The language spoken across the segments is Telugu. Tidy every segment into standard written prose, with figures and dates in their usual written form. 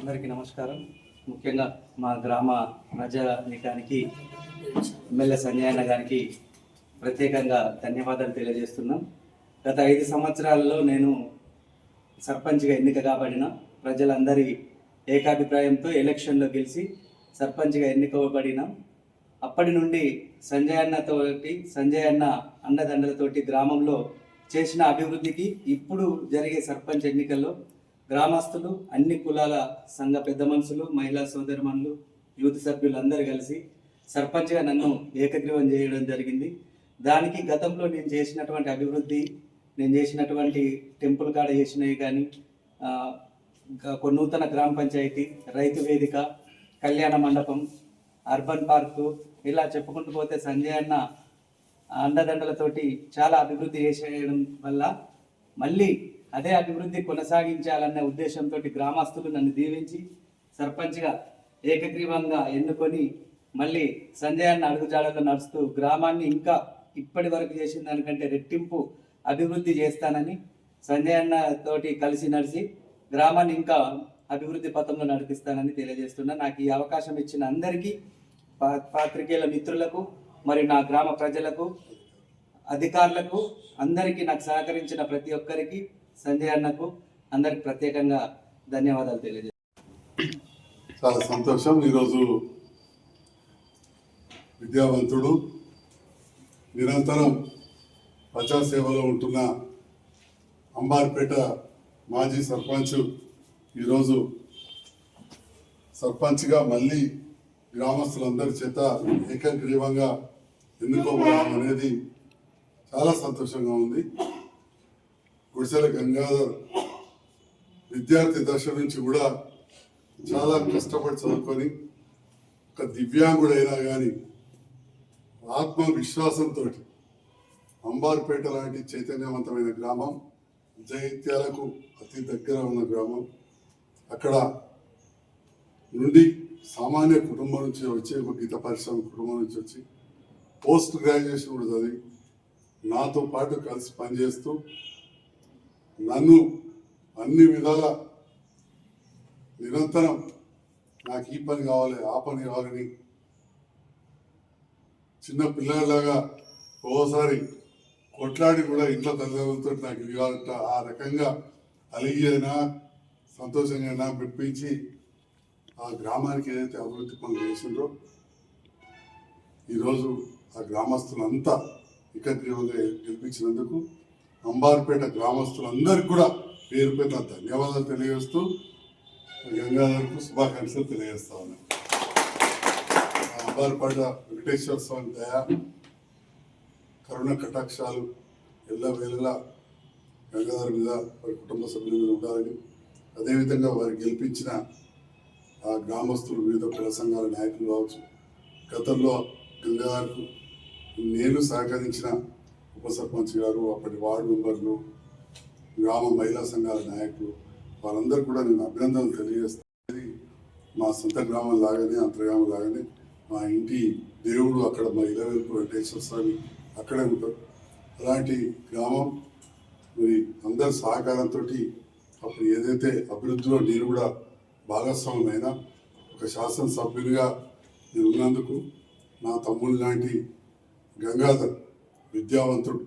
అందరికీ నమస్కారం. ముఖ్యంగా మా గ్రామ ప్రజానీకానికి ఎమ్మెల్యే సంజయన్న గారికి ప్రత్యేకంగా ధన్యవాదాలు తెలియజేస్తున్నాం. గత 5 సంవత్సరాలలో నేను సర్పంచ్గా ఎన్నిక కాబడిన ప్రజలందరి ఏకాభిప్రాయంతో ఎలక్షన్లో గెలిచి సర్పంచ్గా ఎన్నికబడిన అప్పటి నుండి సంజయన్న అండదండలతోటి గ్రామంలో చేసిన అభివృద్ధికి ఇప్పుడు జరిగే సర్పంచ్ ఎన్నికల్లో గ్రామస్తులు, అన్ని కులాల సంఘ పెద్ద మనుషులు, మహిళా సోదరిమణులు, యూత్ సభ్యులు అందరూ కలిసి సర్పంచ్గా నన్ను ఏకగ్రీవం చేయడం జరిగింది. దానికి గతంలో నేను చేసినటువంటి అభివృద్ధి, నేను చేసినటువంటి టెంపుల్ కాడ చేసినవి కానీ, నూతన గ్రామ పంచాయతీ, రైతు వేదిక, కళ్యాణ మండపం, అర్బన్ పార్కు, ఇలా చెప్పుకుంటూ పోతే సంజయన్న అండదండలతోటి చాలా అభివృద్ధి చేసేయడం వల్ల మళ్ళీ అదే అభివృద్ధి కొనసాగించాలనే ఉద్దేశంతో గ్రామస్తులు నన్ను దీవించి సర్పంచ్గా ఏకగ్రీవంగా ఎన్నుకొని మళ్ళీ సంజయన్న అడుగుజాడల్లో నడుస్తూ గ్రామాన్ని ఇంకా ఇప్పటి వరకు చేసిన దానికంటే రెట్టింపు అభివృద్ధి చేస్తానని సంజయన్న తోటి కలిసి నడిచి గ్రామాన్ని ఇంకా అభివృద్ధి పథంలో నడిపిస్తానని తెలియజేస్తున్నా. నాకు ఈ అవకాశం ఇచ్చిన అందరికీ, పాత్రికేయుల మిత్రులకు, మరి నా గ్రామ ప్రజలకు, అధికారులకు, అందరికీ నాకు సహకరించిన ప్రతి ఒక్కరికి, సంజయ్ అన్నకు అందరికి ప్రత్యేకంగా ధన్యవాదాలు తెలియజేస్తాను. చాలా సంతోషం. ఈరోజు విద్యావంతుడు, నిరంతరం ప్రజాసేవలో ఉంటున్న అంబార్పేట మాజీ సర్పంచ్ ఈరోజు సర్పంచ్గా మళ్ళీ గ్రామస్తులందరి చేత ఏకగ్రీవంగా ఎన్నుకోవడం అనేది చాలా సంతోషంగా ఉంది. గుడిసెల గంగాధర్ విద్యార్థి దశ నుంచి కూడా చాలా కష్టపడి చదువుకొని ఒక దివ్యాంగుడైనా కానీ ఆత్మవిశ్వాసంతో అంబార్పేట లాంటి చైతన్యవంతమైన గ్రామం, జైత్యాలకు అతి దగ్గర ఉన్న గ్రామం, అక్కడ నుండి సామాన్య కుటుంబం నుంచి వచ్చి, ఒక గీత పరిశ్రమ కుటుంబం నుంచి వచ్చి పోస్ట్ గ్రాడ్యుయేషన్ కూడా చదివి నాతో పాటు కలిసి పనిచేస్తూ నన్ను అన్ని విధాల నిరంతరం నాకు ఈ పని కావాలి, ఆ పని కావాలని చిన్న పిల్లలాగా ఓసారి కొట్లాడి కూడా ఇంట్లో తల్లిదండ్రులతో నాకు ఇది కావాలంట ఆ రకంగా అలిగి అయినా సంతోషంగా అయినా మెప్పించి ఆ గ్రామానికి ఏదైతే అభివృద్ధి పనులు చేసిండ్రో ఈరోజు ఆ గ్రామస్తులంతా ఏకగ్రీవంగా గెలిపించినందుకు అంబార్పేట గ్రామస్తులందరికీ కూడా పేరు పేరున ధన్యవాదాలు తెలియజేస్తూ గంగాధర్కు శుభాకాంక్షలు తెలియజేస్తా ఉన్నాను. అంబార్పేట వెంకటేశ్వర స్వామి దయ, కరుణ కటాక్షాలు ఎల్లవేళలా గంగాధర్ మీద, వారి కుటుంబ సభ్యుల మీద ఉండాలని, అదేవిధంగా వారు గెలిపించిన ఆ గ్రామస్తులు, వివిధ కుల సంఘాల నాయకులు కావచ్చు, గతంలో గంగాధర్కు నేను సహకరించిన ఉప సర్పంచ్ గారు, అప్పటి వార్డు మెంబర్లు, గ్రామ మహిళా సంఘాల నాయకులు, వారందరూ కూడా నేను అభినందనలు తెలియజేస్తాను. మా సొంత గ్రామం లాగానే, అంతర్గ్రామం లాగానే మా ఇంటి దేవుడు అక్కడ, మా ఇలవేల్పు వెంకటేశ్వర స్వామి అక్కడే ఉంటారు. అలాంటి గ్రామం మరి అందరి సహకారంతో అప్పుడు ఏదైతే అభివృద్ధిలో నేను కూడా భాగస్వామ్యమైన ఒక శాసనసభ్యునిగా నేను ఉన్నందుకు నా తమ్ముడు లాంటి గంగాధర్ విద్యావంతుడు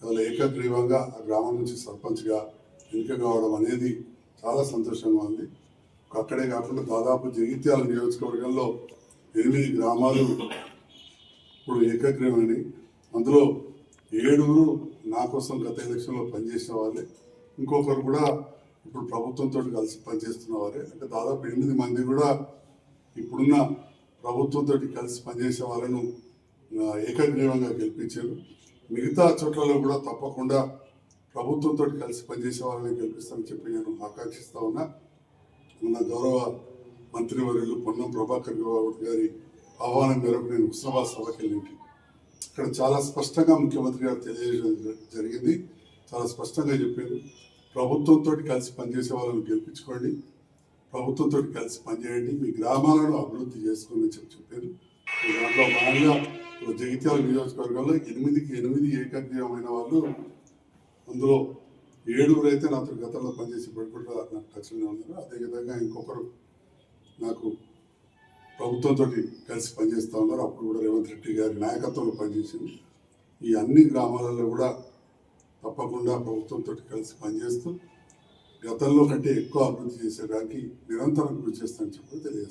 ఇవాళ ఏకగ్రీవంగా ఆ గ్రామం నుంచి సర్పంచ్గా ఎన్నిక కావడం అనేది చాలా సంతోషంగా ఉంది. అక్కడే కాకుండా దాదాపు జగిత్యాల నియోజకవర్గంలో 8 గ్రామాలు ఇప్పుడు ఏకగ్రీవమని, అందులో 7 నా కోసం గత ఎలక్షన్లో పనిచేసిన వాళ్ళే, ఇంకొకరు కూడా ఇప్పుడు ప్రభుత్వంతో కలిసి పనిచేస్తున్న వారే. అంటే దాదాపు 8 మంది కూడా ఇప్పుడున్న ప్రభుత్వంతో కలిసి పనిచేసే వాళ్ళను ఏకగ్రీవంగా గెలిపించారు. మిగతా చోట్లలో కూడా తప్పకుండా ప్రభుత్వంతో కలిసి పనిచేసే వాళ్ళని గెలిపిస్తానని చెప్పి నేను ఆకాంక్షిస్తా ఉన్నా. మన గౌరవ మంత్రివర్యులు పొన్నం ప్రభాకర్ గౌడ్ గారి ఆహ్వానం మేరకు నేను హుస్నాబాద్ సభకి వెళ్ళింది. ఇక్కడ చాలా స్పష్టంగా ముఖ్యమంత్రి గారు తెలియజేయడం జరిగింది. చాలా స్పష్టంగా చెప్పారు, ప్రభుత్వంతో కలిసి పనిచేసే వాళ్ళని గెలిపించుకోండి, ప్రభుత్వంతో కలిసి పనిచేయండి, మీ గ్రామాలను అభివృద్ధి చేసుకోండి అని చెప్పారు. దాంట్లో భాగంగా జగిత్యాల నియోజకవర్గంలో 8కి 8 ఏకగ్రీవమైన వాళ్ళు, అందులో 7 అయితే నాతో గతంలో పనిచేసి కూడా నాకు టచ్లో ఉన్నారు. అదేవిధంగా ఇంకొకరు నాకు ప్రభుత్వంతో కలిసి పనిచేస్తూ ఉన్నారు. అప్పుడు కూడా రేవంత్ రెడ్డి గారి నాయకత్వంలో పనిచేసింది. ఈ అన్ని గ్రామాలలో కూడా తప్పకుండా ప్రభుత్వంతో కలిసి పనిచేస్తూ గతంలో కంటే ఎక్కువ అభివృద్ధి చేసేదానికి నిరంతరం కృషి చేస్తానని చెప్పి తెలియజేస్తాను.